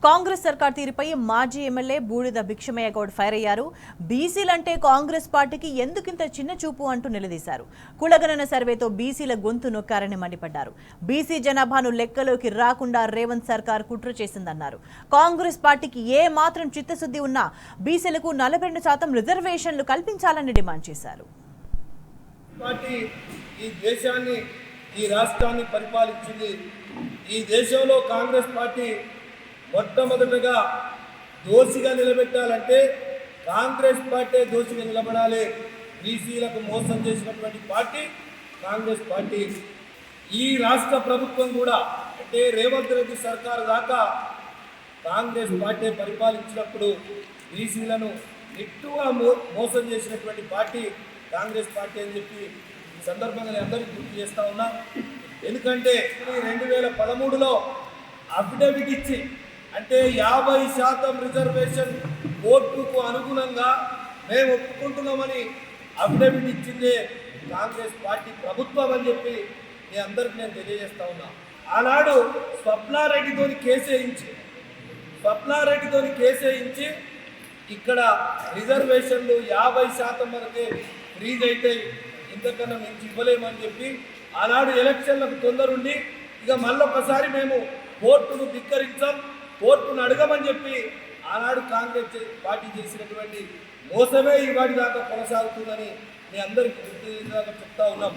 కాంగ్రెస్ సర్కార్ తీరుపై మాజీ ఎమ్మెల్యే బూడిద భిక్షమయ్య గౌడ్ ఫైర్ అయ్యారు. బీసీలంటే కాంగ్రెస్ పార్టీకి ఎందుకింత చిన్న చూపు అంటూ నిలదీశారు. కులగణన సర్వేతో బీసీల గొంతు నొక్కారని మండిపడ్డారు. బీసీ జనాభాను లెక్కలోకి రాకుండా రేవంత్ సర్కార్ కుట్ర చేసిందన్నారు. కాంగ్రెస్ పార్టీకి ఏ మాత్రం చిత్తశుద్ధి ఉన్నా బీసీలకు 42% రిజర్వేషన్లు కల్పించాలని డిమాండ్ చేశారు. ఈ రాష్ట్రాన్ని పరిపాలించింది. ఈ దేశంలో కాంగ్రెస్ పార్టీ మొట్టమొదటగా దోషిగా నిలబెట్టాలంటే కాంగ్రెస్ పార్టీ దోషిగా నిలబడాలి. బీసీలకు మోసం చేసినటువంటి పార్టీ కాంగ్రెస్ పార్టీ. ఈ రాష్ట్ర ప్రభుత్వం కూడా అంటే రేవంత్ రెడ్డి సర్కారు దాకా కాంగ్రెస్ పార్టీ పరిపాలించినప్పుడు బీసీలను నిట్టుగా మోసం చేసినటువంటి పార్టీ కాంగ్రెస్ పార్టీ అని చెప్పి ఈ సందర్భంగా నేను అందరికీ గుర్తు చేస్తూ ఉన్నా. ఎందుకంటే 2013లో అఫిడవిట్ ఇచ్చి అంటే 50% రిజర్వేషన్ ఓటుకు అనుగుణంగా మేము ఒప్పుకుంటున్నామని అఫిడవిట్ ఇచ్చిందే కాంగ్రెస్ పార్టీ ప్రభుత్వం అని చెప్పి మీ అందరికీ నేను తెలియజేస్తా ఉన్నా. ఆనాడు స్వప్నారెడ్డితో కేసేయించి ఇక్కడ రిజర్వేషన్లు 50% వరకే ఫ్రీజ్ అయితే ఇంతకన్నా మించి ఇవ్వలేమని చెప్పి ఆనాడు ఎలక్షన్లకు తొందరుండి ఇక మళ్ళొకసారి మేము కోర్టును ధిక్కరించాం, కోర్టును అడగమని చెప్పి ఆనాడు కాంగ్రెస్ పార్టీ చేసినటువంటి మోసమే ఇవాటి దాకా కొనసాగుతుందని మీ అందరికీ గుర్తు చెప్తా ఉన్నాం.